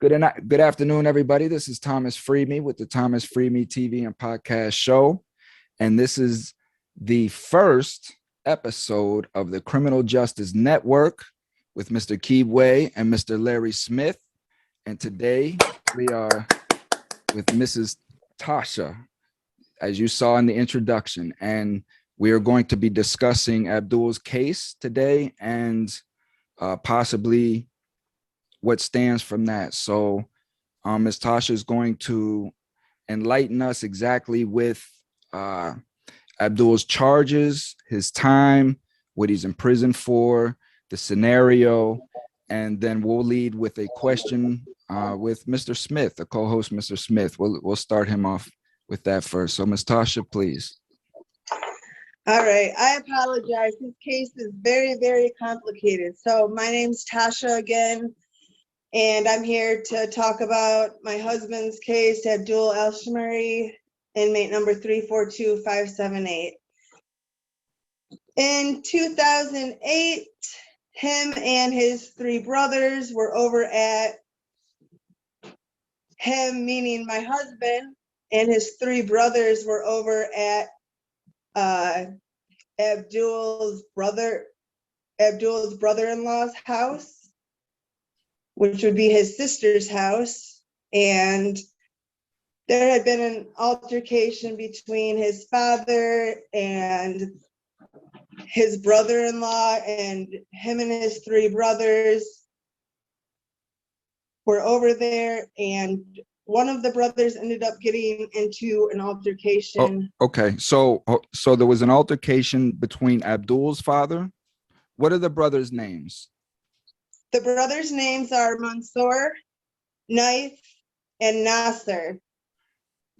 Good afternoon, everybody. This is Thomas FreeMe with the Thomas FreeMe TV and podcast show. And this is the first episode of the Criminal Justice Network with Mr. Kibwe and Mr. Larry Smith. And today we are with Mrs. Tausha, as you saw in the introduction. And we are going to be discussing Abdul's case today and possibly what stands from that. So Ms. Tausha is going to enlighten us exactly with Abdul's charges, his time, what he's in prison for, the scenario, and then we'll lead with a question with Mr. Smith, the co-host, Mr. Smith. We'll start him off with that first. So Ms. Tausha, please. All right, I apologize. This case is very, very complicated. So my name's Tausha again, and I'm here to talk about my husband's case, Abdul Al-Shamari, inmate number 342578. In 2008, him and his three brothers were over at him, meaning my husband, and his three brothers were over at Abdul's brother-in-law's house, which would be his sister's house. And there had been an altercation between his father and his brother-in-law, and him and his three brothers were over there, and one of the brothers ended up getting into an altercation. Oh, okay, so there was an altercation between Abdul's father. What are the brothers' names? The brothers' names are Mansour, Knife, and Nasser.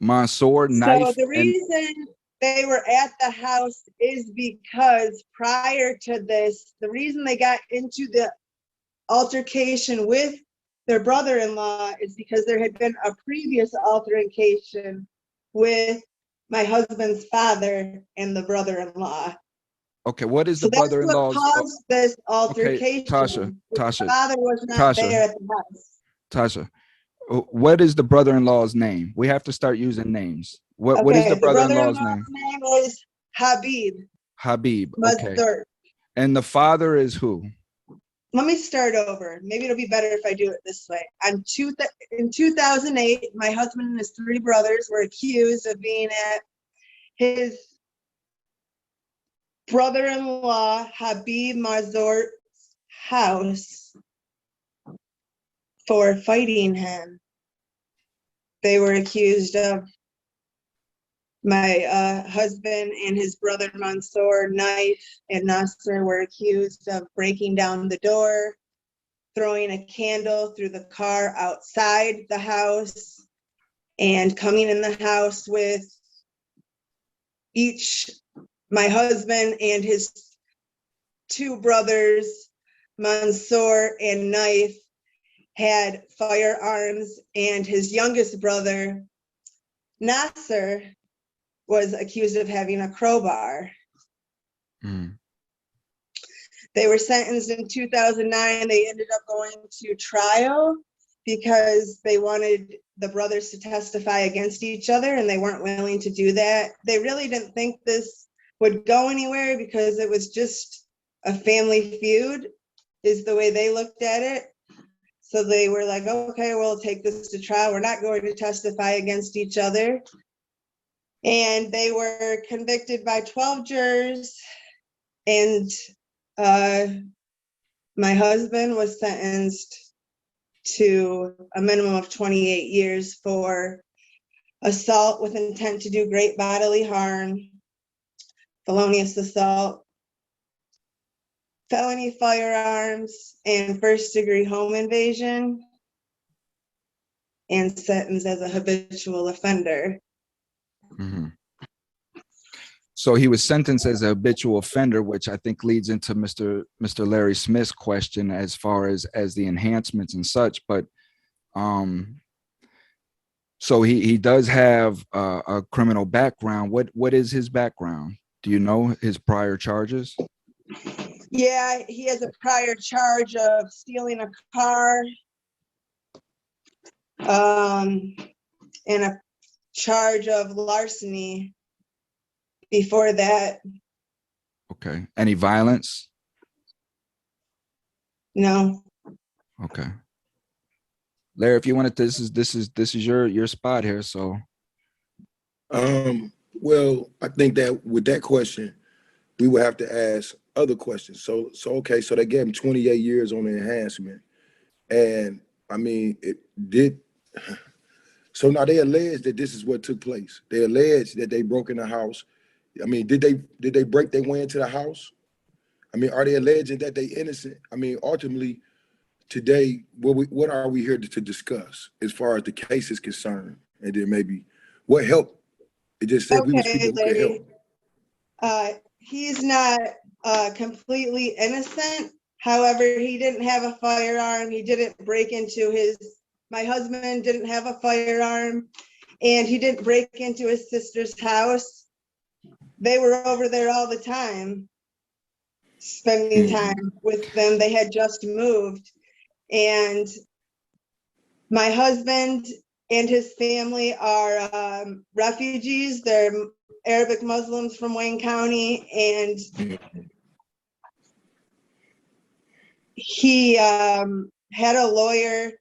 Mansour, Knife. So the reason they were at the house is because prior to this, the reason they got into the altercation with their brother-in-law is because there had been a previous altercation with my husband's father and the brother-in-law. Okay, what is the brother-in-law's? That's what caused this altercation. Okay, Tausha. The father was not there at the house. Tausha, what is the brother-in-law's name? We have to start using names. What is the brother-in-law's name? The name is Habib. Habib. Okay. Mazdur. And the father is who? Let me start over. Maybe it'll be better if I do it this way. In 2008, my husband and his three brothers were accused of being at his brother-in-law Habib Mazdour's house for fighting him. They were accused of my husband and his brother Mansour, Knife, and Nasser were accused of breaking down the door, throwing a candle through the car outside the house, and coming in the house with my husband and his two brothers, Mansour and Knife, had firearms, and his youngest brother, Nasser, was accused of having a crowbar. They were sentenced in 2009. They ended up going to trial because they wanted the brothers to testify against each other, and they weren't willing to do that. They really didn't think this would go anywhere because it was just a family feud, is the way they looked at it. So they were like, okay, we'll take this to trial. We're not going to testify against each other. And they were convicted by 12 jurors, and my husband was sentenced to a minimum of 28 years for assault with intent to do great bodily harm, felonious assault, felony firearms, and first-degree home invasion, and sentenced as a habitual offender. So he was sentenced as a habitual offender, which I think leads into Mr. Larry Smith's question as far as the enhancements and such. But so he does have a criminal background. What is his background? Do you know his prior charges? Yeah, he has a prior charge of stealing a car, and a charge of larceny before that. Okay. Any violence? No. Okay. Larry, if you wanted, this is your spot here. So Well, I think that with that question, we would have to ask other questions. So okay, so they gave him 28 years on the enhancement. And I mean, it did. So now they allege that this is what took place. They allege that they broke in the house. I mean, did they break their way into the house? I mean, are they alleging that they innocent? I mean, ultimately, today, what are we here to discuss as far as the case is concerned? And then maybe what help? It just said we were Okay, speaking who could Larry. help. He's not completely innocent. However, he didn't have a firearm. He didn't break into my husband didn't have a firearm, and he didn't break into his sister's house. They were over there all the time, spending time with them. They had just moved. And my husband and his family are refugees. They're Arabic Muslims from Wayne County, and he had a lawyer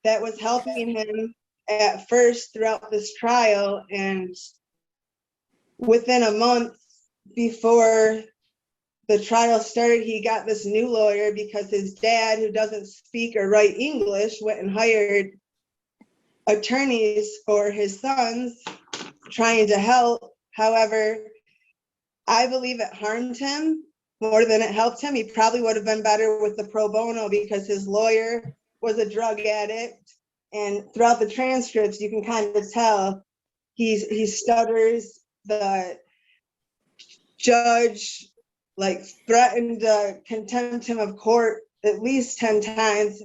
that was helping him at first throughout this trial, and within a month before the trial started, he got this new lawyer because his dad, who doesn't speak or write English, went and hired attorneys for his sons trying to help. However, I believe it harmed him more than it helped him. He probably would have been better with the pro bono because his lawyer was a drug addict. And throughout the transcripts, you can kind of tell he stutters. The judge threatened to contempt him of court at least 10 times.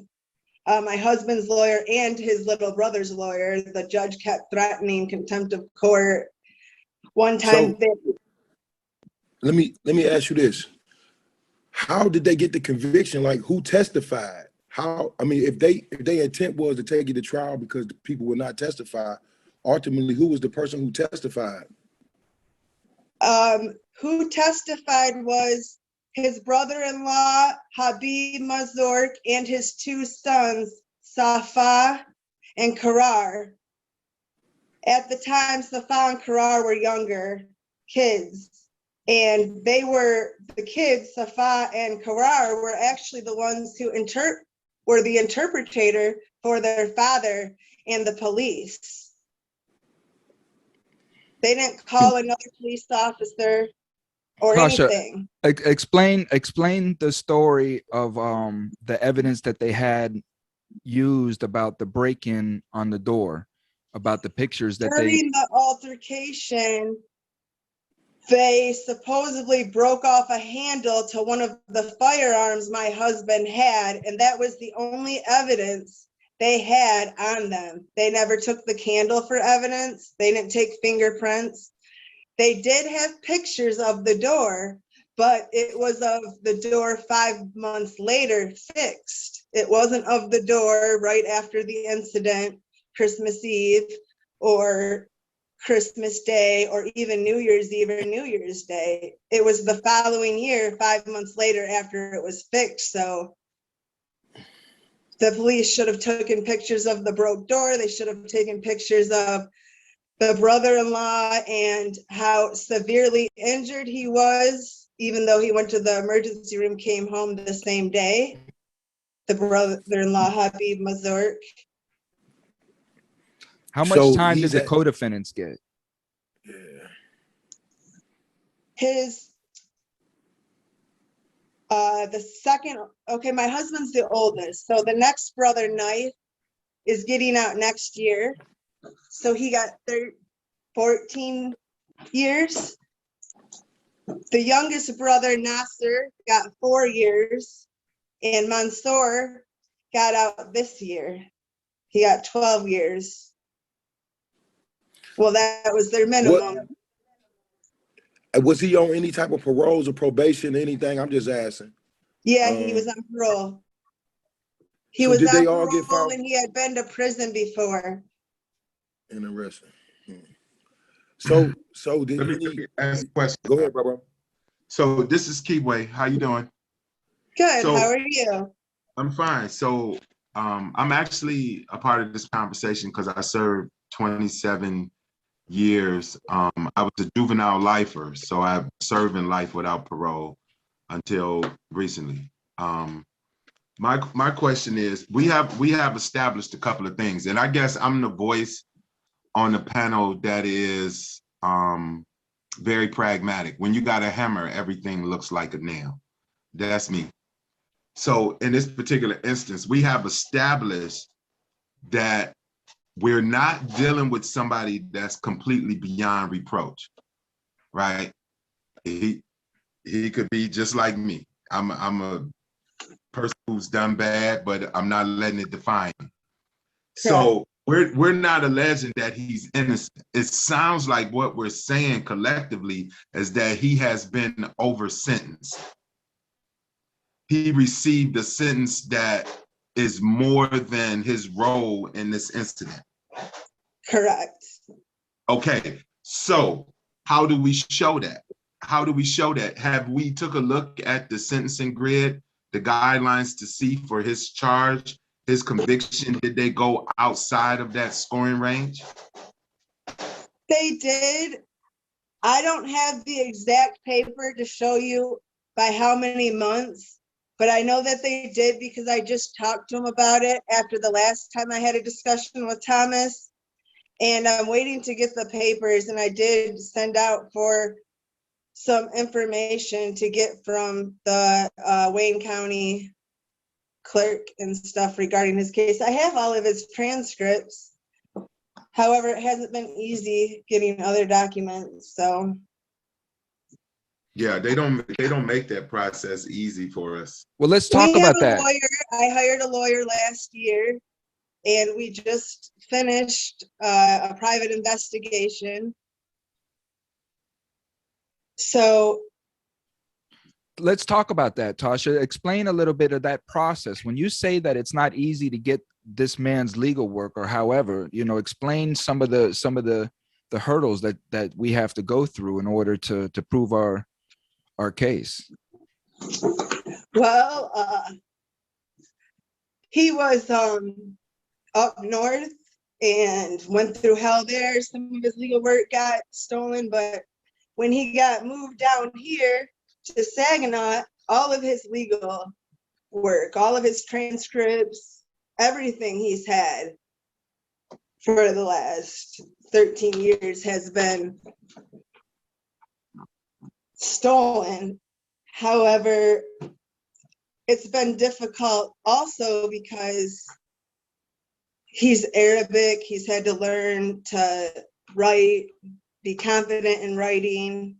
My husband's lawyer and his little brother's lawyer, the judge kept threatening contempt of court. One time, let me ask you this: how did they get the conviction? Like, who testified? How? I mean, if their intent was to take you to trial because the people would not testify, ultimately, who was the person who testified? Who testified was his brother-in-law, Habib Mazurk, and his two sons, Safa and Karar. At the time, Safa and Karar were younger kids, and the kids, Safa and Karar, were actually the ones who were the interpreter for their father and the police. They didn't call another police officer or Tausha, anything. Explain the story of the evidence that they had used about the break-in on the door, about the pictures that During the altercation, they supposedly broke off a handle to one of the firearms my husband had, and that was the only evidence they had on them. They never took the candle for evidence. They didn't take fingerprints. They did have pictures of the door, but it was of the door 5 months later fixed. It wasn't of the door right after the incident, Christmas Eve or Christmas Day, or even New Year's Eve or New Year's Day. It was the following year, 5 months later, after it was fixed. So the police should have taken pictures of the broke door. They should have taken pictures of the brother-in-law and how severely injured he was, even though he went to the emergency room, came home the same day. The brother-in-law, Habib Mazurk. How much time did the co-defendants get? My husband's the oldest. So the next brother, Knife, is getting out next year. So he got 14 years. The youngest brother, Nasser, got 4 years. And Mansour got out this year. He got 12 years. Well, that was their minimum. Was he on any type of paroles or probation, anything? I'm just asking. Yeah, he was on parole. He So was did they on all get parole filed? and he had been to prison before. Interesting. So did Let me any? ask a question. Go ahead, bro. So this is Kibwe. How you doing? Good, So how are you? I'm fine. So I'm actually a part of this conversation because I served 27 years. I was a juvenile lifer, so I served in life without parole until recently. My question is, we have established a couple of things, and I guess I'm the voice on the panel that is very pragmatic. When you got a hammer, everything looks like a nail. That's me. So in this particular instance, we have established that we're not dealing with somebody that's completely beyond reproach, right? He could be just like me. I'm a person who's done bad, but I'm not letting it define me. So we're not alleging that he's innocent. It sounds like what we're saying collectively is that he has been over sentenced. He received a sentence that is more than his role in this incident. Correct. Okay, so how do we show that? How do we show that? Have we took a look at the sentencing grid, the guidelines to see for his charge, his conviction, did they go outside of that scoring range? They did. I don't have the exact paper to show you by how many months, but I know that they did because I just talked to him about it after the last time I had a discussion with Thomas. And I'm waiting to get the papers, and I did send out for some information to get from the Wayne County clerk and stuff regarding his case. I have all of his transcripts. However, it hasn't been easy getting other documents, so. Yeah, they don't make that process easy for us. Well, let's talk We have about a that. lawyer. I hired a lawyer last year, and we just finished a private investigation. So Let's talk about that, Tausha. Explain a little bit of that process. When you say that it's not easy to get this man's legal work, or however, explain some of the hurdles that we have to go through in order to prove our case. well, he was up north and went through hell there. Some of his legal work got stolen, but when he got moved down here to Saginaw, all of his legal work, all of his transcripts, everything he's had for the last 13 years has been stolen. However, it's been difficult also because he's Arabic. He's had to learn to write, be confident in writing.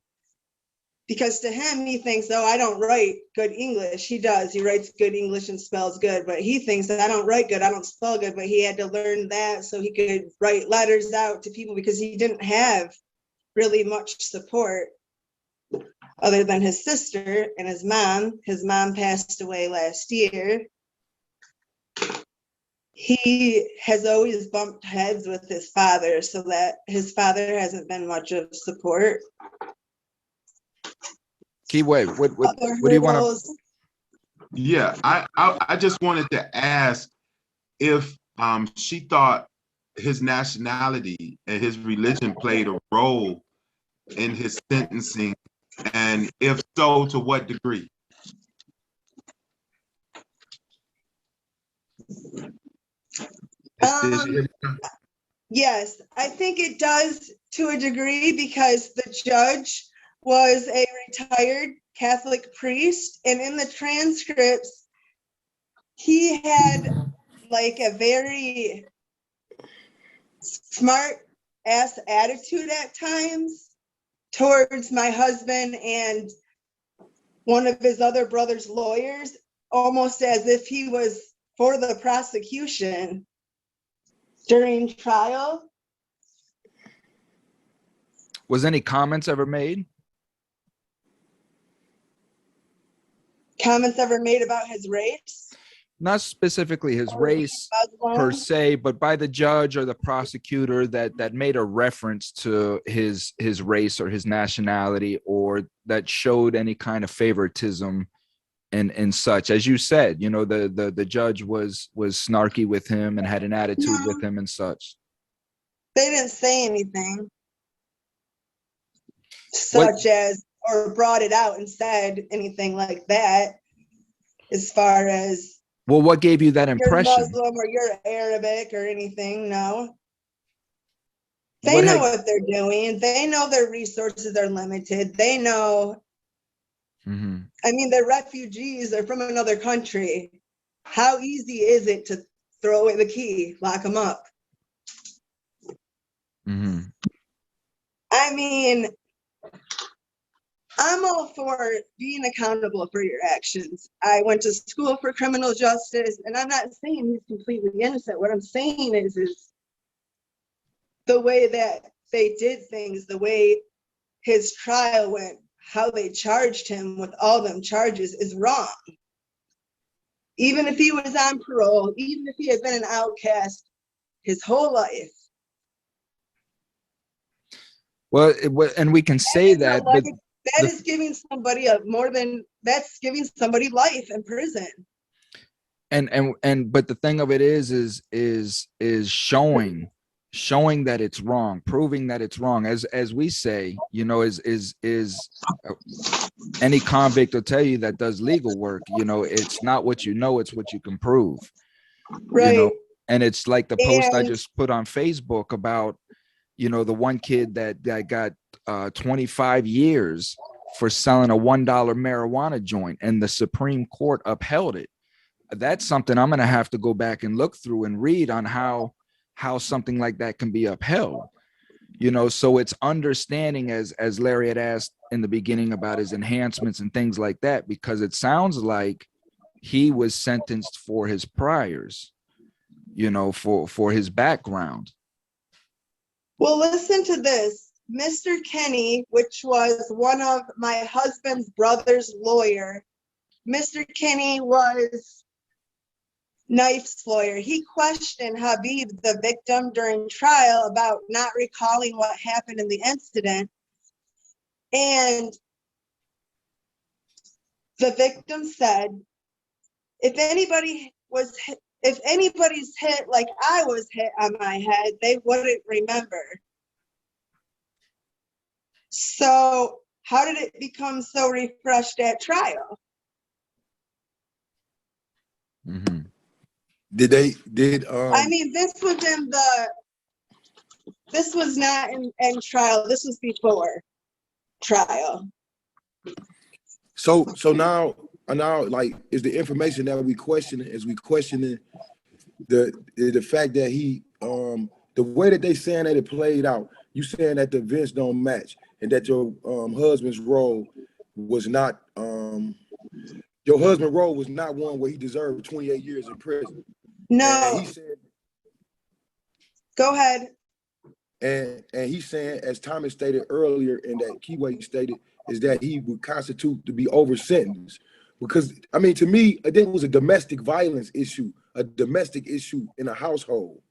Because to him, he thinks, oh, I don't write good English. He does. He writes good English and spells good. But he thinks that I don't write good. I don't spell good. But he had to learn that so he could write letters out to people because he didn't have really much support other than his sister and his mom. His mom passed away last year. He has always bumped heads with his father, so that his father hasn't been much of support. Kibwe, what do you want to? Yeah, I just wanted to ask if she thought his nationality and his religion played a role in his sentencing, and if so, to what degree? Yes, I think it does to a degree because the judge was a retired Catholic priest, and in the transcripts, he had like a very smart ass attitude at times towards my husband and one of his other brother's lawyers, almost as if he was for the prosecution during trial. Was any comments ever made? Comments ever made about his race? not specifically his race per Muslim. se, but by the judge or the prosecutor that made a reference to his race or his nationality, or that showed any kind of favoritism and such. As you said, you know, the judge was snarky with him and had an attitude No, with him and such. they didn't say anything What such as, or brought it out and said anything like that, as far as well, what gave you that you're impression? Muslim or you're Arabic or anything. No, they What know had what they're doing. They know their resources are limited. They know, Mhm. I mean, they're refugees, they're from another country. How easy is it to throw away the key, lock them up? Mhm. I mean, I'm all for being accountable for your actions. I went to school for criminal justice, and I'm not saying he's completely innocent. What I'm saying is the way that they did things, the way his trial went, how they charged him with all them charges is wrong. Even if he was on parole, even if he had been an outcast his whole life. Well, and we can say that, but That is giving somebody that's giving somebody life in prison. but the thing of it is showing that it's wrong, proving that it's wrong. As we say, you know, any convict will tell you that does legal work, you know, it's not what you know, it's what you can prove. Right. You know, and it's like the post I And just put on Facebook about, you know, the one kid that got 25 years for selling a $1 marijuana joint, and the Supreme Court upheld it. That's something I'm going to have to go back and look through and read on how something like that can be upheld. You know, so it's understanding, as Larry had asked in the beginning about his enhancements and things like that, because it sounds like he was sentenced for his priors, you know, for his background. well, listen to this. Mr. Kenny, which was one of my husband's brother's lawyer, Mr. Kenny was Knife's lawyer. He questioned Habib, the victim, during trial about not recalling what happened in the incident. And the victim said, if anybody's hit like I was hit on my head, they wouldn't remember. So how did it become so refreshed at trial? Mm-hmm. I mean, this was not in trial. This was before trial. So now like, is the information that we questioning, the fact that he the way that they saying that it played out, you saying that the events don't match, and that your husband's role was not your husband's role was not one where he deserved 28 years in prison. No. And he said, go ahead. And he's saying, as Thomas stated earlier, and that Kibwe stated, is that he would constitute to be over-sentenced. Because, I mean, to me, there was a domestic violence issue, a domestic issue in a household.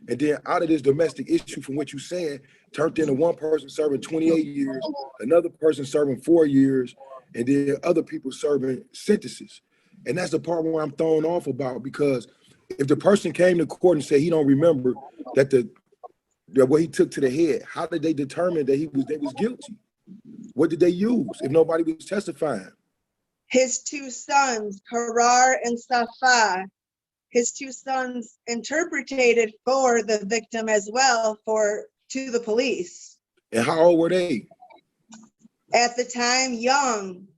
And then out of this domestic issue, from what you're saying, turned into one person serving 28 years, another person serving 4 years, and then other people serving sentences. And that's the part where I'm thrown off about, because if the person came to court and said he don't remember that what he took to the head, how did they determine that they was guilty? What did they use if nobody was testifying? His two sons, Karar and Safa, his two sons interpreted for the victim as well to the police. And how old were they? At the time, young.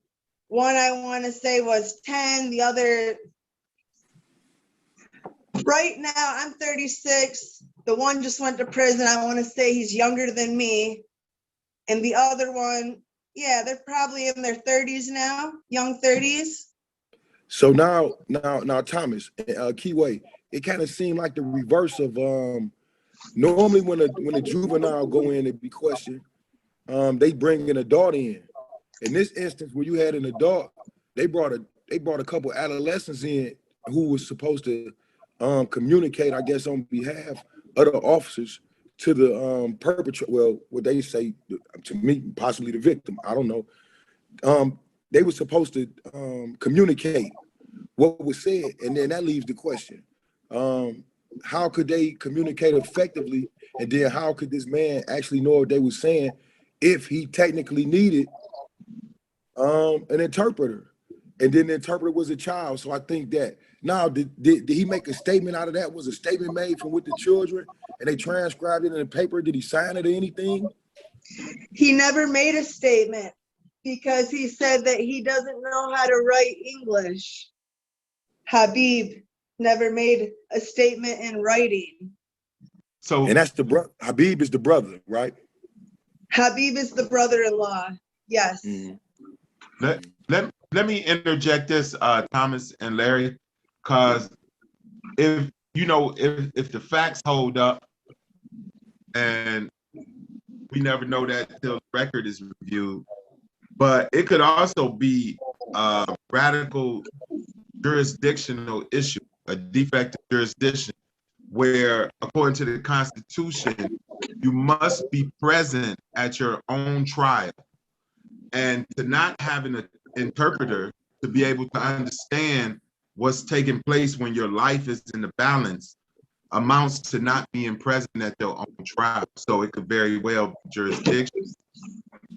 One I want to say was 10, the other, right now I'm 36. The one just went to prison. I want to say he's younger than me. And the other one, yeah, they're probably in their 30s now, young 30s. So now, Thomas, Kibwe, it kind of seemed like the reverse of normally when a juvenile go in and be questioned, they bring an adult in. In this instance, where you had an adult, they brought a couple adolescents in who was supposed to communicate, I guess, on behalf of the officers to the perpetrator. Well, what they say to me, possibly the victim. I don't know. They were supposed to communicate what was said, and then that leaves the question: how could they communicate effectively? And then how could this man actually know what they were saying if he technically needed an interpreter? And then the interpreter was a child. So I think that now, did he make a statement out of that? Was a statement made from with the children and they transcribed it in the paper? Did he sign it or anything? He never made a statement because he said that he doesn't know how to write English. Habib never made a statement in writing. So, And that's the brother. Habib is the brother, right? Habib is the brother-in-law. Yes. let me interject this, Thomas and Larry, because if the facts hold up, and we never know that till the record is reviewed, but it could also be a radical jurisdictional issue, a defective jurisdiction, where according to the Constitution, you must be present at your own trial. And to not have an interpreter to be able to understand what's taking place when your life is in the balance amounts to not being present at their own trial. So it could very well be jurisdiction,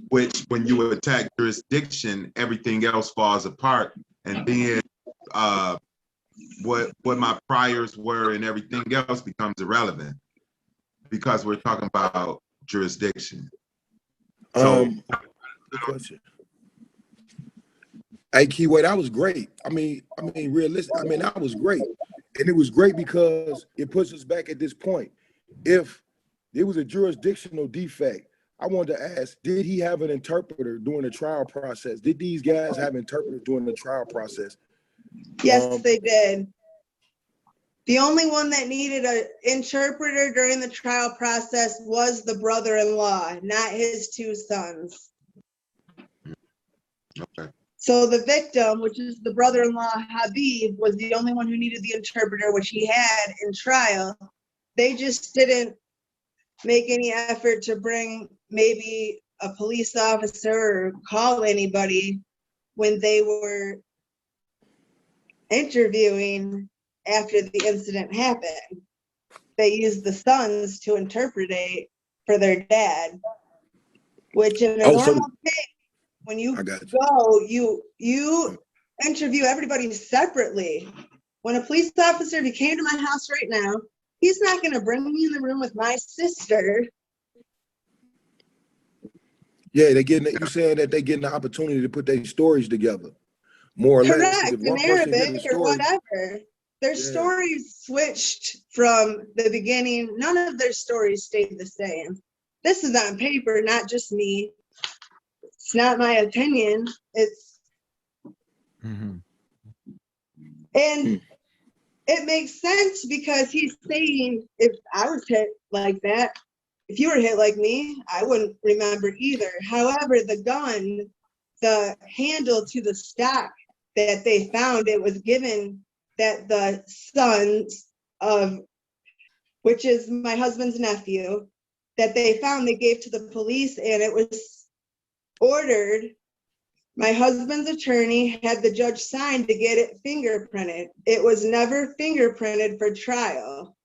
which when you attack jurisdiction, everything else falls apart. And then what my priors were and everything else becomes irrelevant because we're talking about jurisdiction. So good question. Hey, Kibwe, that was great. I mean, realistic. I mean, that was great. And it was great because it puts us back at this point. If there was a jurisdictional defect, I wanted to ask, did he have an interpreter during the trial process? Did these guys have interpreters during the trial process? Yes, they did. The only one that needed an interpreter during the trial process was the brother-in-law, not his two sons. Okay. So the victim, which is the brother-in-law, Habib, was the only one who needed the interpreter, which he had in trial. They just didn't make any effort to bring maybe a police officer or call anybody when they were interviewing after the incident happened. They used the sons to interpret for their dad, which in a normal case, when you go, you interview everybody separately. When a police officer, if he came to my house right now, he's not going to bring me in the room with my sister. Yeah, you're saying that they're getting the opportunity to put their stories together, more or less. Correct, in Arabic or whatever. Their stories switched from the beginning. None of their stories stayed the same. This is on paper, not just me. It's not my opinion. It's and it makes sense because he's saying, if I was hit like that, if you were hit like me, I wouldn't remember either. However, the gun, the handle to the stock that they found, it was given that the sons of, which is my husband's nephew, that they found, they gave to the police, and it was ordered. My husband's attorney had the judge sign to get it fingerprinted. It was never fingerprinted for trial.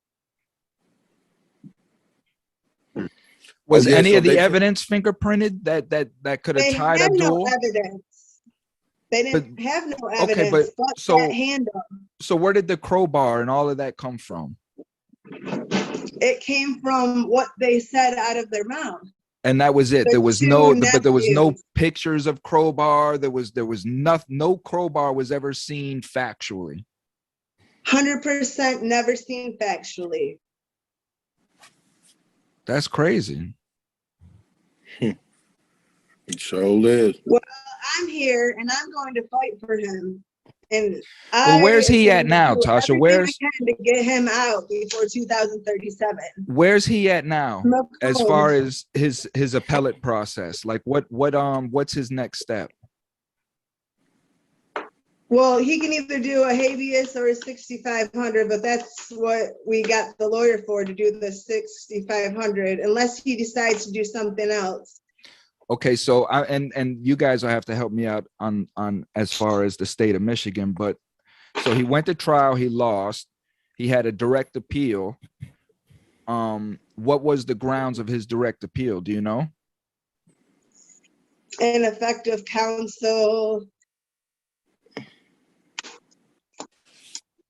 Was any of the evidence fingerprinted that could have tied Abdul? No evidence. They didn't have no evidence. Okay, but that handle. So where did the crowbar and all of that come from? It came from what they said out of their mouth. And that was it. There was no pictures of crowbar. There was nothing. No crowbar was ever seen factually. 100% never seen factually. That's crazy. It sure is. Well, I'm here and I'm going to fight for him. And where's he at now, Tausha? Where's to get him out before 2037? Where's he at now, as far as his appellate process? Like what's his next step? Well, he can either do a habeas or a 6,500, but that's what we got the lawyer for, to do the 6,500, unless he decides to do something else. Okay, so and you guys will have to help me out on as far as the state of Michigan, but so he went to trial, he lost, he had a direct appeal. What was the grounds of his direct appeal? Do you know? Ineffective counsel.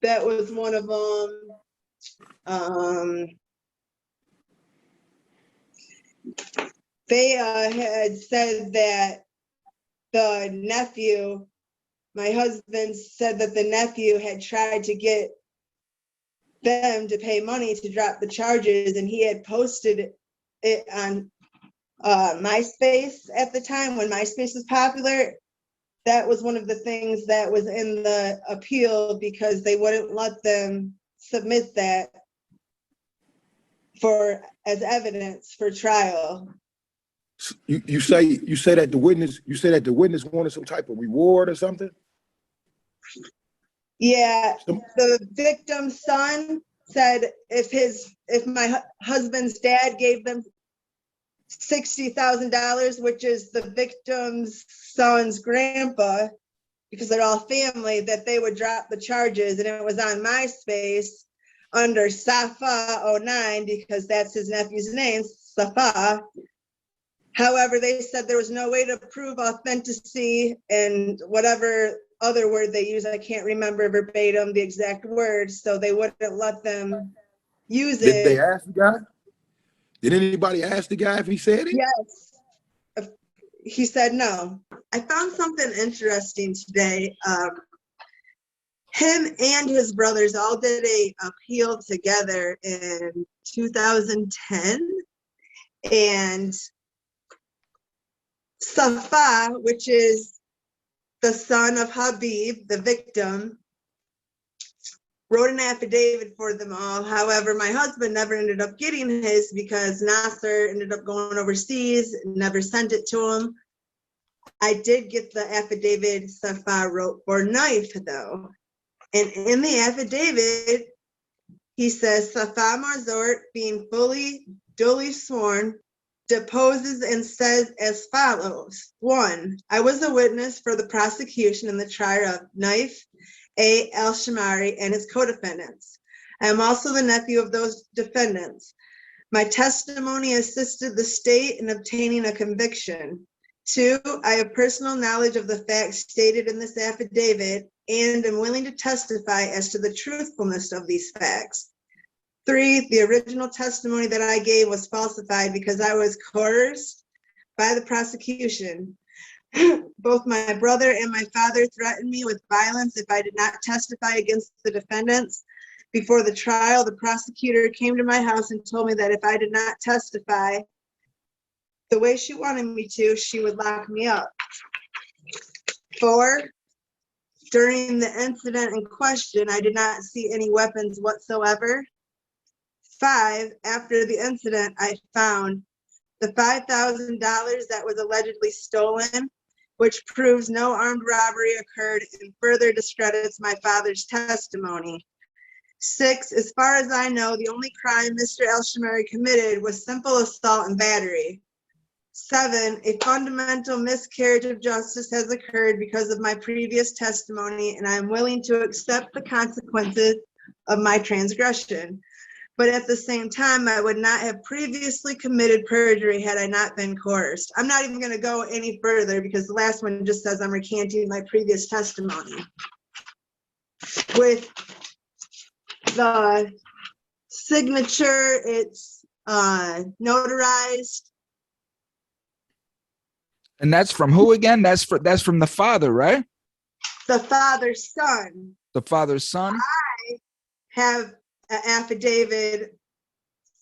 That was one of them. They had said that the nephew, my husband said that the nephew had tried to get them to pay money to drop the charges, and he had posted it on MySpace at the time when MySpace was popular. That was one of the things that was in the appeal, because they wouldn't let them submit that as evidence for trial. You say that the witness wanted some type of reward or something? Yeah, the victim's son said if my husband's dad gave them $60,000, which is the victim's son's grandpa, because they're all family, that they would drop the charges. And it was on MySpace under Safa 09, because that's his nephew's name, Safa. However, they said there was no way to prove authenticity and whatever other word they use. I can't remember verbatim the exact word, so they wouldn't let them use it. Did they ask the guy? Did anybody ask the guy if he said it? Yes. He said no. I found something interesting today. Him and his brothers all did a appeal together in 2010. And Safa, which is the son of Habib, the victim, wrote an affidavit for them all. However, my husband never ended up getting his because Nasser ended up going overseas and never sent it to him. I did get the affidavit Safa wrote for Knife, though. And in the affidavit, he says, Safa Marzort, being duly sworn, deposes and says as follows. 1, I was a witness for the prosecution in the trial of Knife A. El-Shamari and his co-defendants. I am also the nephew of those defendants. My testimony assisted the state in obtaining a conviction. 2, I have personal knowledge of the facts stated in this affidavit and am willing to testify as to the truthfulness of these facts. 3, the original testimony that I gave was falsified because I was coerced by the prosecution. Both my brother and my father threatened me with violence if I did not testify against the defendants. Before the trial, the prosecutor came to my house and told me that if I did not testify the way she wanted me to, she would lock me up. 4, during the incident in question, I did not see any weapons whatsoever. 5, after the incident, I found the $5,000 that was allegedly stolen, which proves no armed robbery occurred and further discredits my father's testimony. 6, as far as I know, the only crime Mr. El-Shamari committed was simple assault and battery. 7, a fundamental miscarriage of justice has occurred because of my previous testimony, and I am willing to accept the consequences of my transgression. But at the same time, I would not have previously committed perjury had I not been coerced. I'm not even going to go any further because the last one just says I'm recanting my previous testimony. With the signature, it's notarized. And that's from who again? That's from the father, right? The father's son. The father's son? I have an affidavit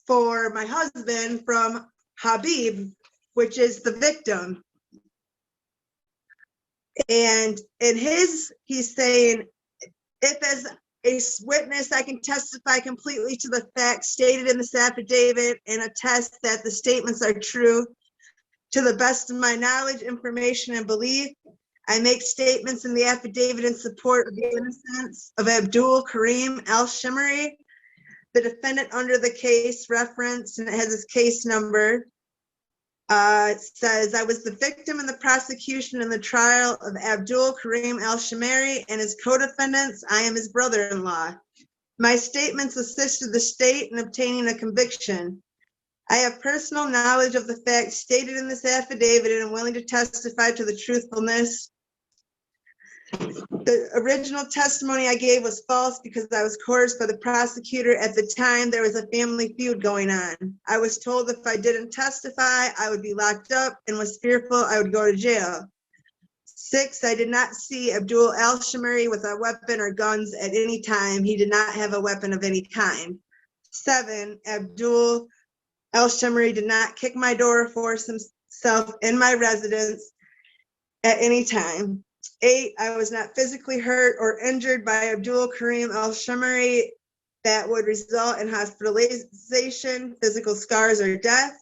for my husband from Habib, which is the victim. And in his, he's saying, if as a witness I can testify completely to the facts stated in this affidavit and attest that the statements are true to the best of my knowledge, information, and belief, I make statements in the affidavit in support of the innocence of Abdul Karim al-Shimri, the defendant under the case reference, and it has his case number. It says, I was the victim in the prosecution in the trial of Abdul Karim al-Shimri and his co-defendants. I am his brother-in-law. My statements assisted the state in obtaining a conviction. I have personal knowledge of the facts stated in this affidavit and am willing to testify to the truthfulness. The original testimony I gave was false because I was coerced by the prosecutor. At the time, there was a family feud going on. I was told if I didn't testify, I would be locked up and was fearful I would go to jail. 6, I did not see Abdul al-Shimri with a weapon or guns at any time. He did not have a weapon of any kind. 7, Abdul al-Shimri did not kick my door or force himself in my residence at any time. 8, I was not physically hurt or injured by Abdul Karim al-Shimri that would result in hospitalization, physical scars, or death.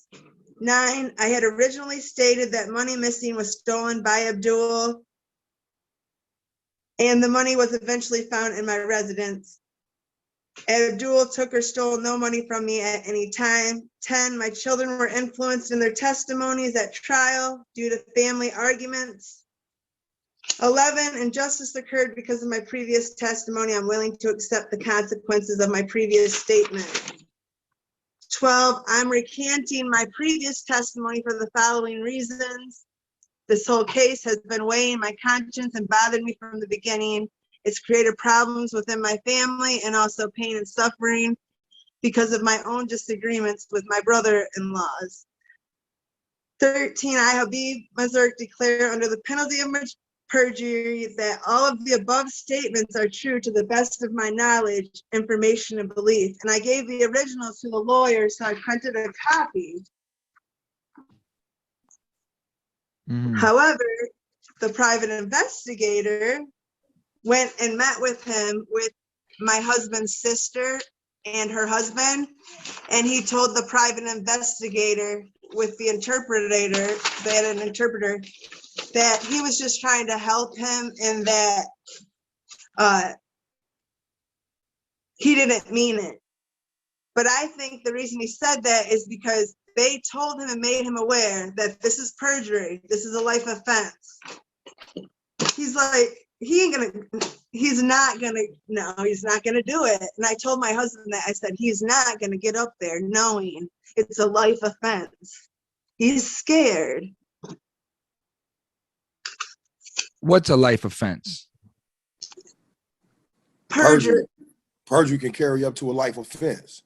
9, I had originally stated that money missing was stolen by Abdul, and the money was eventually found in my residence. Abdul took or stole no money from me at any time. 10, my children were influenced in their testimonies at trial due to family arguments. 11, injustice occurred because of my previous testimony. I'm willing to accept the consequences of my previous statement. 12, I'm recanting my previous testimony for the following reasons. This whole case has been weighing my conscience and bothered me from the beginning. It's created problems within my family and also pain and suffering because of my own disagreements with my brother-in-laws. 13, I, Habib Mazurk, declare under the penalty of perjury that all of the above statements are true to the best of my knowledge, information, and belief. And I gave the original to the lawyer, so I printed a copy. However, the private investigator went and met with him with my husband's sister and her husband, and he told the private investigator with the interpreter, they had an interpreter, that he was just trying to help him and that he didn't mean it. But I think the reason he said that is because they told him and made him aware that this is perjury, this is a life offense. He's like, he's not gonna do it. And I told my husband that, I said, he's not gonna get up there knowing it's a life offense. He's scared. What's a life offense? Perjury. Perjury can carry up to a life offense.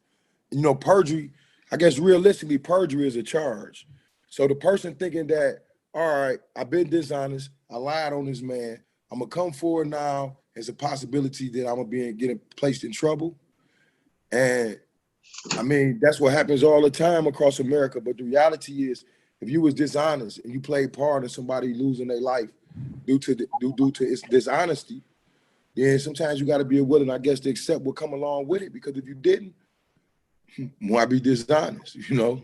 You know, perjury, I guess realistically, perjury is a charge. So the person thinking that, all right, I've been dishonest, I lied on this man, I'm gonna come forward now, there's a possibility that I'm gonna be getting placed in trouble. And I mean, that's what happens all the time across America. But the reality is, if you was dishonest and you played part in somebody losing their life due to its dishonesty, then sometimes you got to be willing, I guess, to accept what come along with it. Because if you didn't, why be dishonest? You know.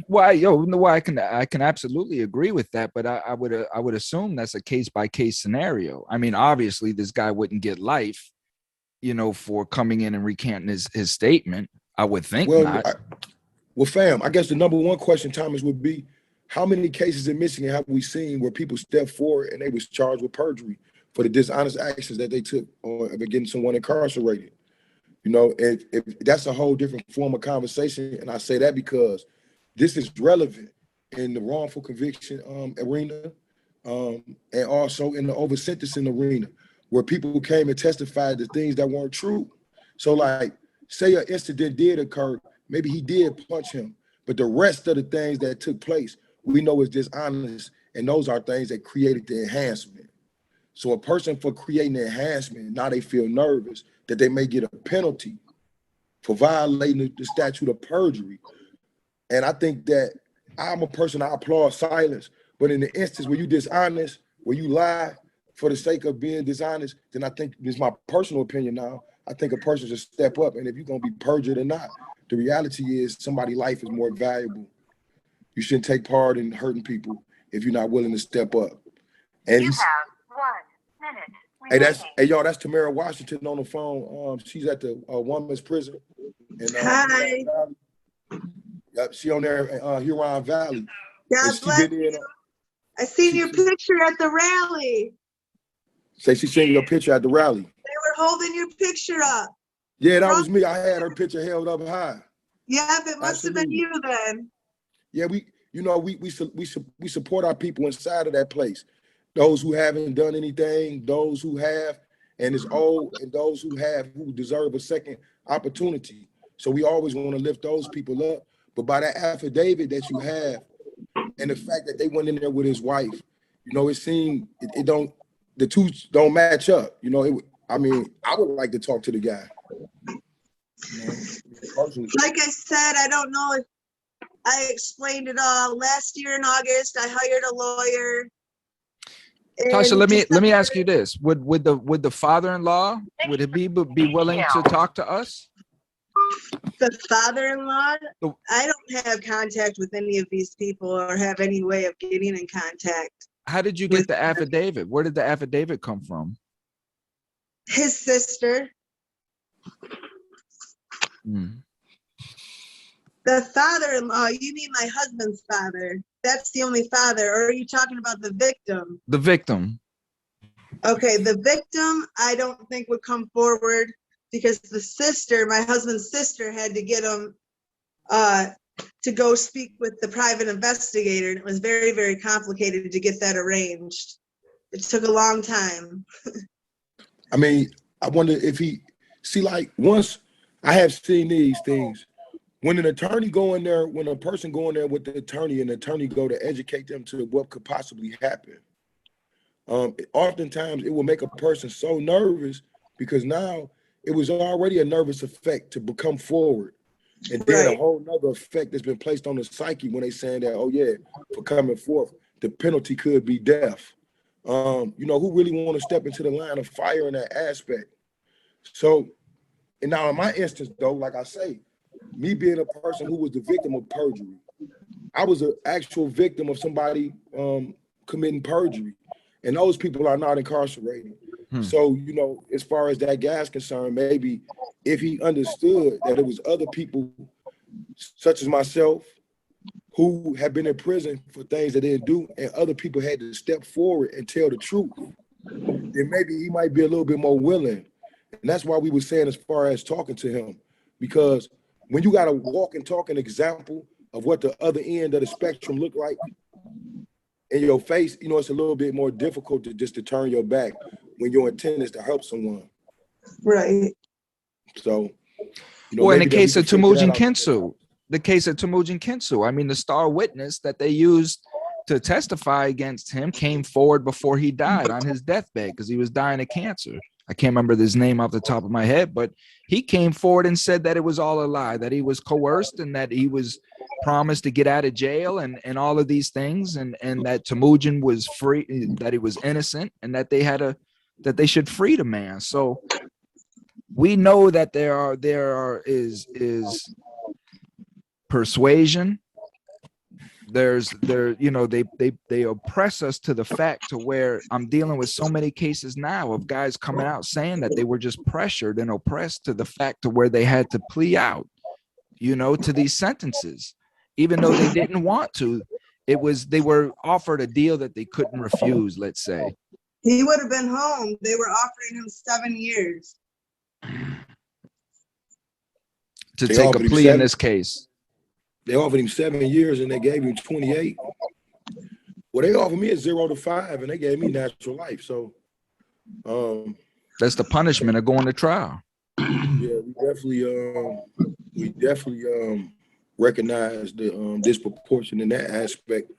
Why I can absolutely agree with that, but I would assume that's a case by case scenario. I mean, obviously, this guy wouldn't get life, you know, for coming in and recanting his statement. I would think not. Fam, I guess the number one question, Thomas, would be, how many cases in Michigan have we seen where people stepped forward and they was charged with perjury for the dishonest actions that they took or getting someone incarcerated? You know, if that's a whole different form of conversation. And I say that because this is relevant in the wrongful conviction arena and also in the oversentencing arena, where people came and testified to things that weren't true. So like, say an incident did occur, maybe he did punch him, but the rest of the things that took place, we know is dishonest, and those are things that created the enhancement. So a person for creating the enhancement, now they feel nervous that they may get a penalty for violating the statute of perjury. And I think that I'm a person, I applaud silence, but in the instance where you dishonest, where you lie for the sake of being dishonest, then I think, this is my personal opinion now, I think a person should step up. And if you're gonna be perjured or not, the reality is somebody's life is more valuable. You shouldn't take part in hurting people if you're not willing to step up. And Hey y'all, that's Tamara Washington on the phone. She's at the woman's prison. And, Hi. Yep, she on there, Huron Valley. God she bless been you. I seen your picture at the rally. Say she seen your picture at the rally. They were holding your picture up. Yeah, that was me. I had her picture held up high. Yeah, it must have been you then. Yeah, we support our people inside of that place. Those who haven't done anything, those who have, and is old, and those who have, who deserve a second opportunity. So we always want to lift those people up. But by that affidavit that you have, and the fact that they went in there with his wife, you know, it seemed the two don't match up. You know, I mean, I would like to talk to the guy. You know, like I said, I don't know if I explained it all. Last year in August, I hired a lawyer. Tausha, let me ask you this: Would the father-in-law be willing to talk to us? The father-in-law? I don't have contact with any of these people or have any way of getting in contact. How did you get the affidavit? Where did the affidavit come from? His sister. The father-in-law, you mean my husband's father? That's the only father, or are you talking about the victim? The victim. Okay, the victim, I don't think would come forward because the sister, my husband's sister, had to get him to go speak with the private investigator. And it was very, very complicated to get that arranged. It took a long time. I mean, I wonder if like once I have seen these things, when an attorney go in there, when a person go in there with the attorney and the attorney go to educate them to what could possibly happen, oftentimes it will make a person so nervous because now it was already a nervous effect to become forward. And then a whole nother effect that's been placed on the psyche when they saying that, oh yeah, for coming forth, the penalty could be death. You know, who really want to step into the line of fire in that aspect? So, and now in my instance though, like I say, me being a person who was the victim of perjury, I was an actual victim of somebody committing perjury, and those people are not incarcerated. So, you know, as far as that guy's concerned, maybe if he understood that it was other people such as myself who have been in prison for things they didn't do, and other people had to step forward and tell the truth, then maybe he might be a little bit more willing. And that's why we were saying as far as talking to him, because when you got to walk and talk an example of what the other end of the spectrum look like in your face, you know, it's a little bit more difficult to turn your back when your intent is to help someone. Right. So, you know, well, in the case of Temujin Kinsu, I mean, the star witness that they used to testify against him came forward before he died on his deathbed because he was dying of cancer. I can't remember his name off the top of my head, but he came forward and said that it was all a lie, that he was coerced and that he was promised to get out of jail and all of these things, and that Temujin was free, that he was innocent, and that they should free the man. So we know that there is persuasion. You know, they oppress us to the fact to where I'm dealing with so many cases now of guys coming out saying that they were just pressured and oppressed to the fact to where they had to plea out, you know, to these sentences, even though they didn't want to. They were offered a deal that they couldn't refuse, let's say. He would have been home. They were offering him 7 years to take a plea in this case. They offered him 7 years and they gave him 28. Well, they offered me a 0 to 5 and they gave me natural life. So that's the punishment of going to trial. Yeah, we definitely recognize the disproportion in that aspect,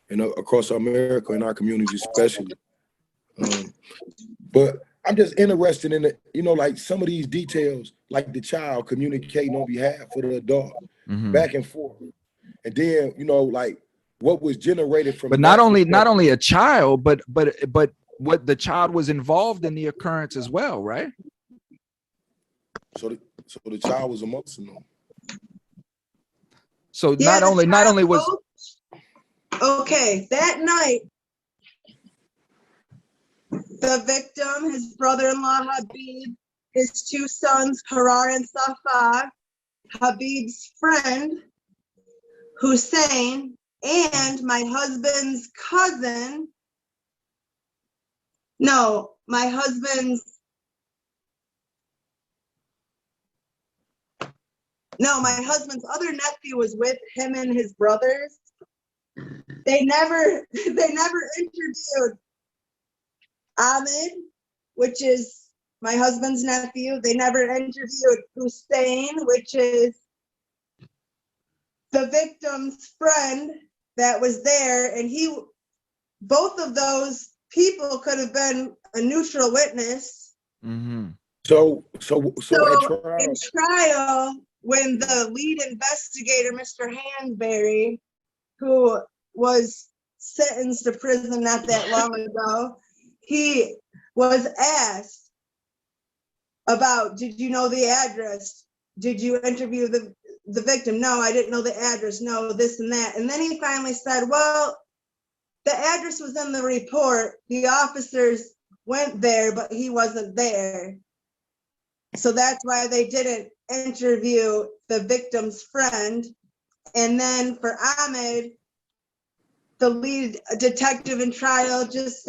and across America and our communities especially. But I'm just interested in it, you know, like some of these details, like the child communicating on behalf of the adult, back and forth, and then, you know, like what was generated from. But not only a child, but what the child was involved in the occurrence as well, right? So the child was emotional. So yeah, not only was. Okay, that night, The victim, his brother-in-law Habib, his two sons, Harar and Safa, Habib's friend, Hussein, and my husband's cousin. No, my husband's other nephew was with him and his brothers. They never interviewed Ahmed, which is my husband's nephew. They never interviewed Hussein, which is the victim's friend that was there. And both of those people could have been a neutral witness. Mm-hmm. So in trial, when the lead investigator, Mr. Hansberry, who was sentenced to prison not that long ago, he was asked about, did you know the address? Did you interview the victim? No, I didn't know the address. No, this and that. And then he finally said, well, the address was in the report. The officers went there, but he wasn't there. So that's why they didn't interview the victim's friend. And then for Ahmed, the lead detective in trial just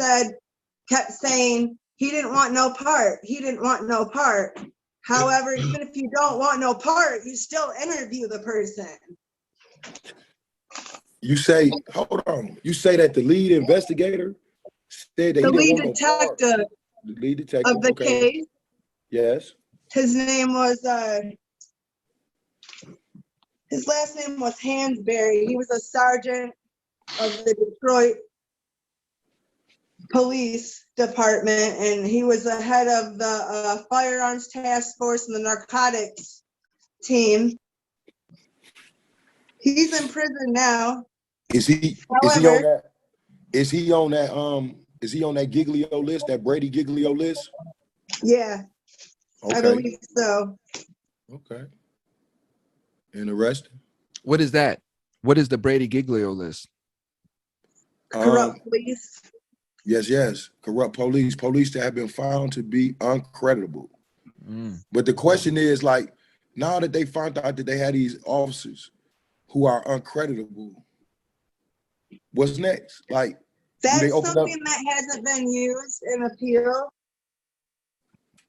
kept saying he didn't want no part. He didn't want no part. However, even if you don't want no part, you still interview the person. you say, hold on. You say that the lead investigator said that The he lead didn't want no part. detective The lead detective of the case, Yes. his name was his last name was Hansberry. He was a sergeant of the Detroit Police Department, and he was the head of the firearms task force and the narcotics team. He's in prison now. Is he However, is he on that Giglio list, that Brady Giglio list? yeah, Okay. I believe so. Okay. Interesting. What is that? What is the Brady Giglio list? Corrupt police. Yes. Corrupt police that have been found to be uncreditable. Mm. But the question is, like, now that they found out that they had these officers who are uncreditable, what's next? Like, That's something that hasn't been used in appeal.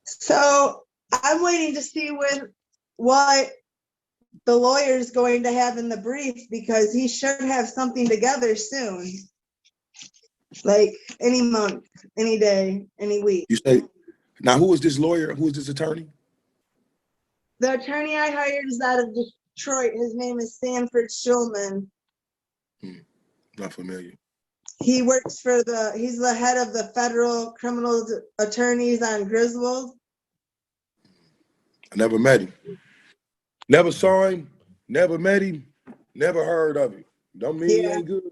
So I'm waiting to see what the lawyer's going to have in the brief, because he should have something together soon. Like any month, any day, any week. You say, now who is this lawyer? Who is this attorney? The attorney I hired is out of Detroit. His name is Sanford Schulman. Not familiar. He works he's the head of the federal criminal attorneys on Griswold. I never met him. Never saw him, never met him, never heard of him. Don't mean he ain't good.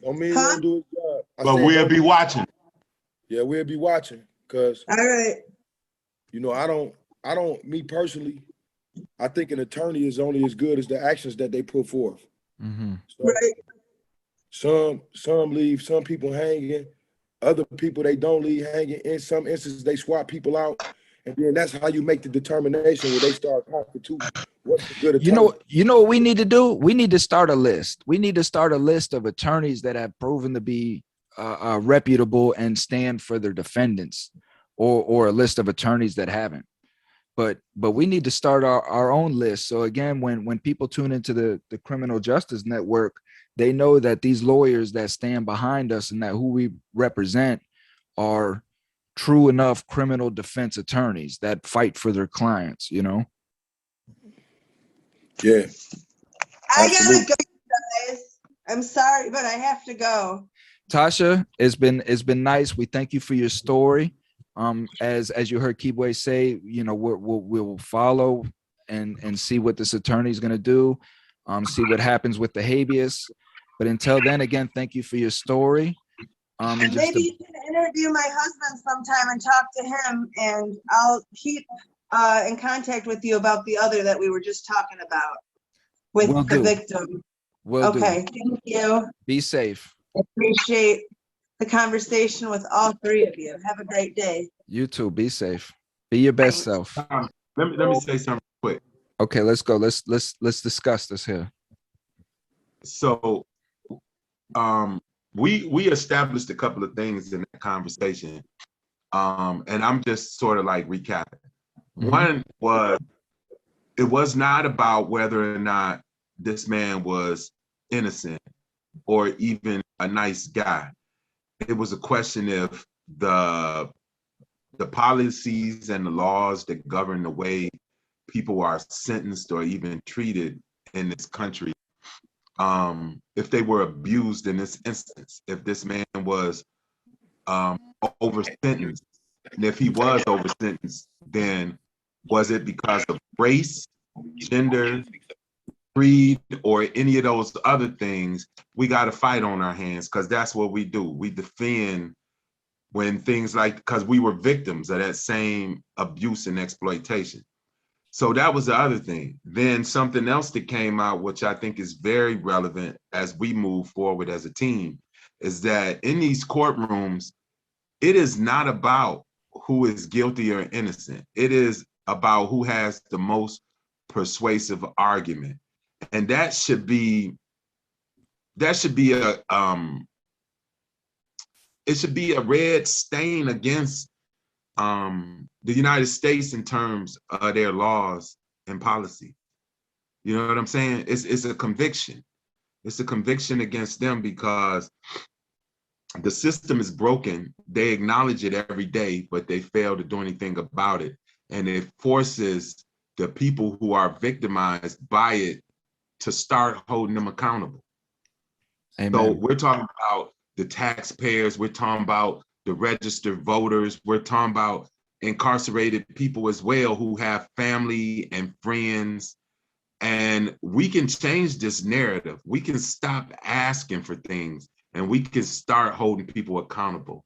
Don't mean he don't do his job. But we'll be watching. Yeah, we'll be watching. Cause all right. You know, I don't, me personally, I think an attorney is only as good as the actions that they put forth. Mm-hmm. So Right. some leave some people hanging, other people they don't leave hanging. In some instances, they swap people out, and then that's how you make the determination where they start constituting what's a good attorney. You know what we need to do? We need to start a list. We need to start a list of attorneys that have proven to be reputable and stand for their defendants, or a list of attorneys that haven't. But we need to start our own list. So again, when people tune into the Criminal Justice Network, they know that these lawyers that stand behind us and that who we represent are true enough criminal defense attorneys that fight for their clients, you know? Yeah. I gotta go, guys. I'm sorry, but I have to go. Tausha, it's been nice. We thank you for your story. As you heard Kibwe say, you know, we'll follow and see what this attorney is going to do, see what happens with the habeas. But until then, again, thank you for your story. And maybe you can interview my husband sometime and talk to him, and I'll keep in contact with you about the other that we were just talking about with the victim. Will do. Okay, thank you. Be safe. Appreciate the conversation with all three of you. Have a great day. You too. Be safe. Be your best Thanks. self. Let me say something quick. Okay, let's go. Let's discuss this here. So we established a couple of things in that conversation. And I'm just sort of like recapping. One was, it was not about whether or not this man was innocent or even a nice guy. It was a question of the policies and the laws that govern the way people are sentenced or even treated in this country. If they were abused in this instance, if this man was oversentenced, and if he was oversentenced, then was it because of race, gender, creed, or any of those other things? We got a fight on our hands, because that's what we do. We defend when things like, because we were victims of that same abuse and exploitation. So that was the other thing. Then something else that came out, which I think is very relevant as we move forward as a team, is that in these courtrooms, it is not about who is guilty or innocent. It is about who has the most persuasive argument. And that should be a it should be a red stain against the United States in terms of their laws and policy. You know what I'm saying? It's a conviction. It's a conviction against them because the system is broken. They acknowledge it every day, but they fail to do anything about it. And it forces the people who are victimized by it to start holding them accountable. Amen. So we're talking about the taxpayers, we're talking about the registered voters, we're talking about incarcerated people as well who have family and friends. And we can change this narrative. We can stop asking for things and we can start holding people accountable.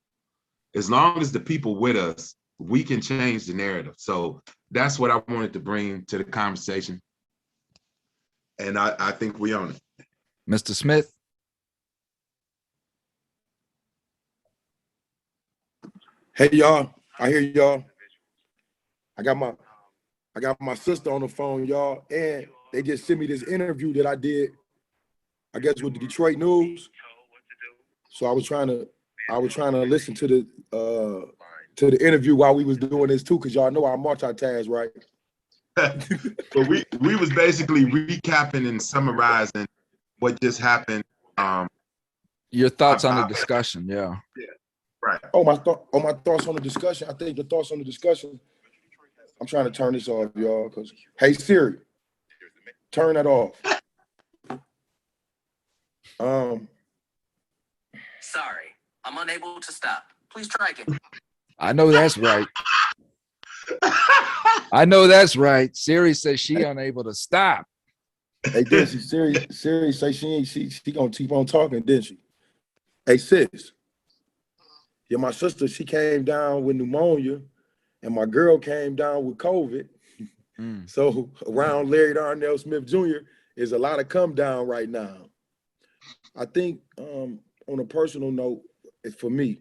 As long as the people with us, we can change the narrative. So that's what I wanted to bring to the conversation. And I think we own it. Mr. Smith. Hey y'all, I hear y'all. I got my sister on the phone, y'all, and they just sent me this interview that I did, I guess with the Detroit News. So I was trying to listen to the interview while we was doing this too, because y'all know I multitask, right? But we was basically recapping and summarizing what just happened. Your thoughts on the discussion, yeah. Right. Oh, my thoughts on the discussion. I think the thoughts on the discussion. I'm trying to turn this off, y'all, because hey Siri, turn that off. Sorry, I'm unable to stop. Please try again. I know that's right. I know that's right. Siri says she unable to stop. Hey, did she? Siri say she gonna keep on talking, didn't she? Hey sis. Yeah, my sister, she came down with pneumonia, and my girl came down with COVID. So around Larry Darnell Smith Jr. is a lot of come down right now. I think on a personal note, for me,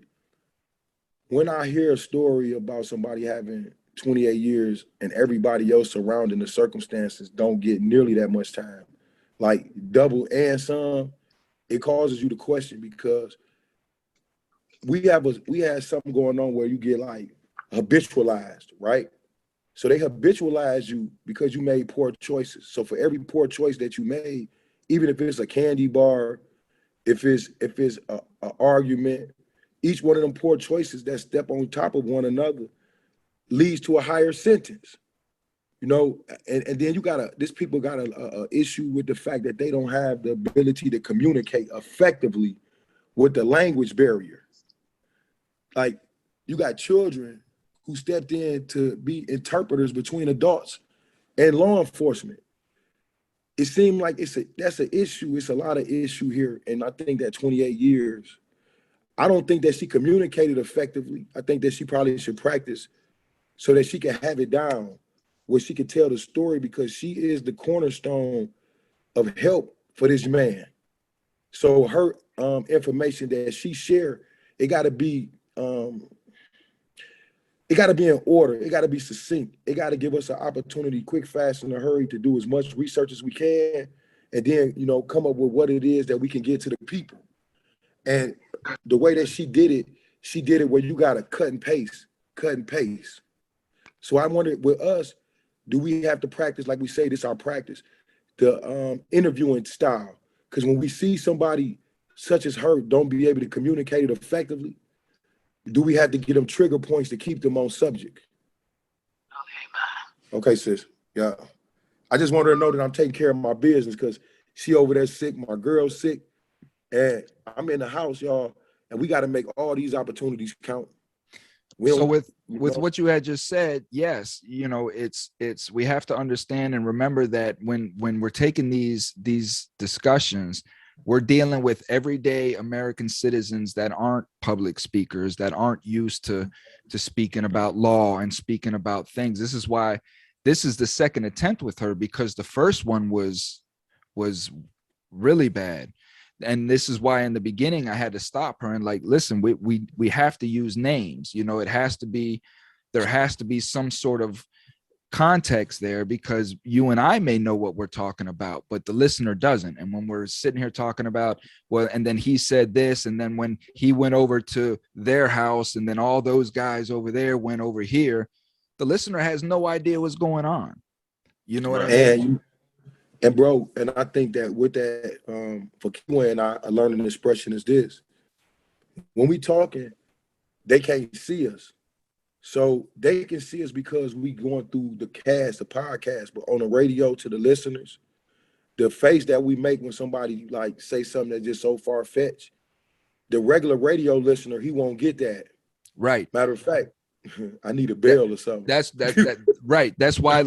when I hear a story about somebody having 28 years and everybody else surrounding the circumstances don't get nearly that much time, like double and some, it causes you to question, because we had something going on where you get like habitualized, right? So they habitualize you because you made poor choices. So for every poor choice that you made, even if it's a candy bar, if it's a argument, each one of them poor choices that step on top of one another leads to a higher sentence. You know, and then these people got a issue with the fact that they don't have the ability to communicate effectively with the language barrier. Like, you got children who stepped in to be interpreters between adults and law enforcement. It seemed like that's an issue. It's a lot of issue here. And I think that 28 years, I don't think that she communicated effectively. I think that she probably should practice so that she can have it down, where she can tell the story, because she is the cornerstone of help for this man. So her information that she shared it got to be it got to be in order. It got to be succinct. It got to give us an opportunity, quick, fast, in a hurry, to do as much research as we can, and then, you know, come up with what it is that we can get to the people. And the way that she did it where you got to cut and paste. So I wondered, with us, do we have to practice, like we say, this is our practice, the interviewing style? Because when we see somebody such as her don't be able to communicate it effectively, do we have to get them trigger points to keep them on subject? Okay, sis. Yeah. I just want her to know that I'm taking care of my business, because she over there sick, my girl's sick, and I'm in the house, y'all, and we got to make all these opportunities count. So with what you had just said, yes, you know, it's we have to understand and remember that when we're taking these discussions, we're dealing with everyday American citizens that aren't public speakers, that aren't used to speaking about law and speaking about things. This is why this is the second attempt with her, because the first one was really bad. And this is why in the beginning I had to stop her and like, listen, we have to use names. You know, there has to be some sort of context there, because you and I may know what we're talking about, but the listener doesn't. And when we're sitting here talking about, well, and then he said this, and then when he went over to their house, and then all those guys over there went over here, the listener has no idea what's going on. You know what I mean? And bro, and I think that with that, for Kibwe and I learned an expression is this: when we talking, they can't see us. So they can see us because we going through the podcast, but on the radio, to the listeners, the face that we make when somebody like say something that's just so far-fetched, the regular radio listener, he won't get that. Right. Matter of fact, I need a bell or something. That's right. That's why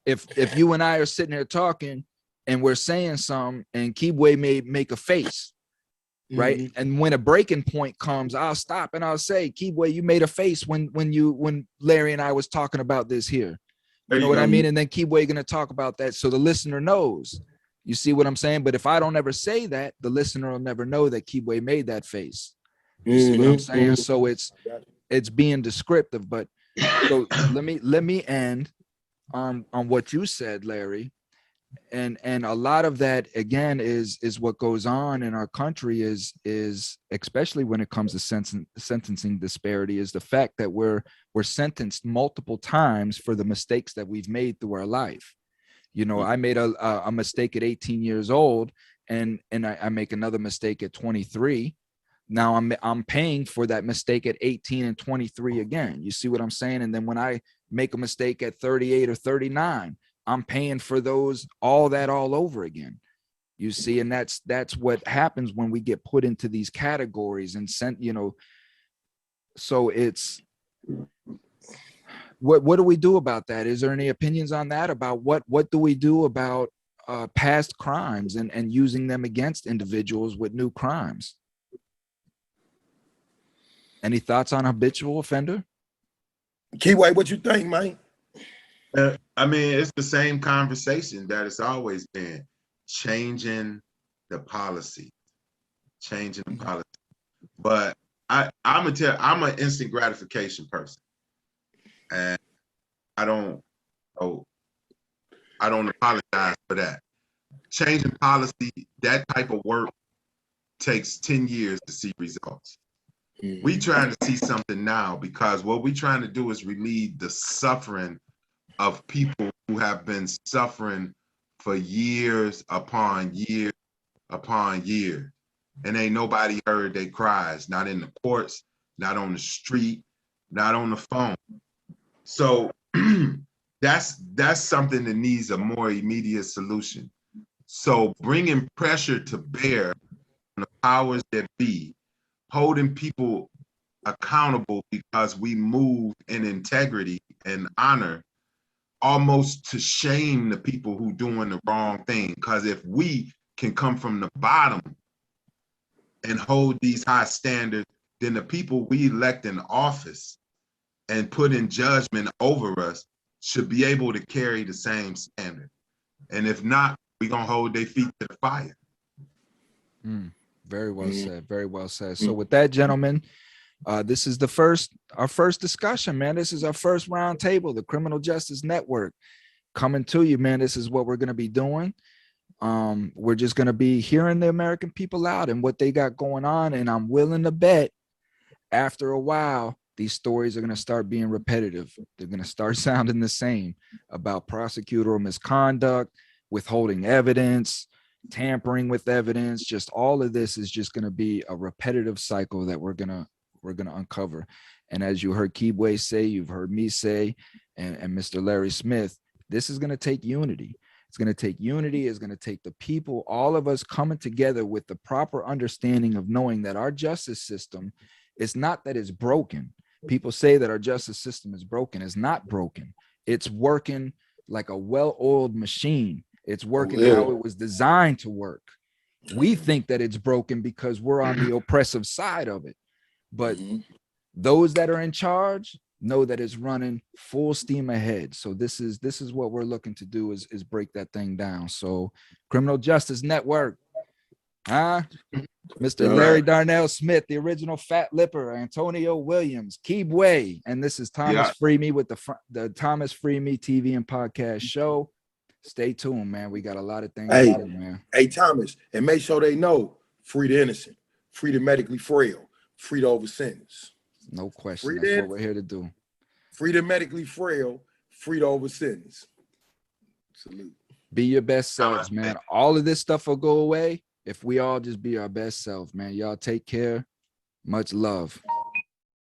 if you and I are sitting here talking and we're saying something and Kibwe may make a face, right? Mm-hmm. And when a breaking point comes, I'll stop and I'll say, Kibwe, you made a face when Larry and I was talking about this here. You know what I mean? And then Kibwe gonna talk about that so the listener knows. You see what I'm saying? But if I don't ever say that, the listener will never know that Kibwe made that face. You see what I'm saying? Mm-hmm. So it's being descriptive. But so let me end on what you said, Larry. And a lot of that again is what goes on in our country is especially when it comes to sentencing disparity, is the fact that we're sentenced multiple times for the mistakes that we've made through our life. You know, I made a mistake at 18 years old, and I make another mistake at 23. Now I'm paying for that mistake at 18 and 23 again. You see what I'm saying? And then when I make a mistake at 38 or 39, I'm paying for those all over again. You see, and that's what happens when we get put into these categories and sent, you know. So it's what do we do about that? Is there any opinions on that, about what do we do about past crimes and using them against individuals with new crimes? Any thoughts on habitual offender? Kibwe, what you think, man? I mean, it's the same conversation that it's always been: changing the policy. But I'm an instant gratification person, and I don't apologize for that. Changing policy, that type of work takes 10 years to see results. We trying to see something now, because what we trying to do is relieve the suffering of people who have been suffering for years upon years upon years. And ain't nobody heard their cries, not in the courts, not on the street, not on the phone. So that's something that needs a more immediate solution. So bringing pressure to bear on the powers that be, holding people accountable because we move in integrity and honor, almost to shame the people who doing the wrong thing. Because if we can come from the bottom and hold these high standards, then the people we elect in office and put in judgment over us should be able to carry the same standard. And if not, we're gonna hold their feet to the fire. Very well Mhm. said. Very well said. So with that, gentlemen, this is our first discussion, man. This is our first round table, the Criminal Justice Network coming to you, man. This is what we're going to be doing. We're just going to be hearing the American people out and what they got going on. And I'm willing to bet after a while, these stories are going to start being repetitive. They're going to start sounding the same about prosecutorial misconduct, withholding evidence, tampering with evidence. Just all of this is just going to be a repetitive cycle that we're going to uncover. And as you heard Kibwe say, you've heard me say, and Mr. Larry Smith, this is going to take unity. It's going to take unity. It's going to take the people, all of us coming together with the proper understanding of knowing that our justice system, it's not that it's broken. People say that our justice system is broken. It's not broken. It's working like a well-oiled machine. It's working how it was designed to work. We think that it's broken because we're on the oppressive side of it. But those that are in charge know that it's running full steam ahead. So this is what we're looking to do is break that thing down. So Criminal Justice Network, Mr. Larry Darnell Smith, the original Fatlipper, Antonio Williams, Kibwe, and this is Thomas FreeMe with the Thomas FreeMe TV and podcast show. Stay tuned, man. We got a lot of things to do, man. Hey, Thomas, and make sure they know, free the innocent, free the medically frail, free the oversentenced. No question. That's what we're here to do. Free the medically frail, free the oversentenced. Salute. Be your best selves, man. All of this stuff will go away if we all just be our best self, man. Y'all take care. Much love.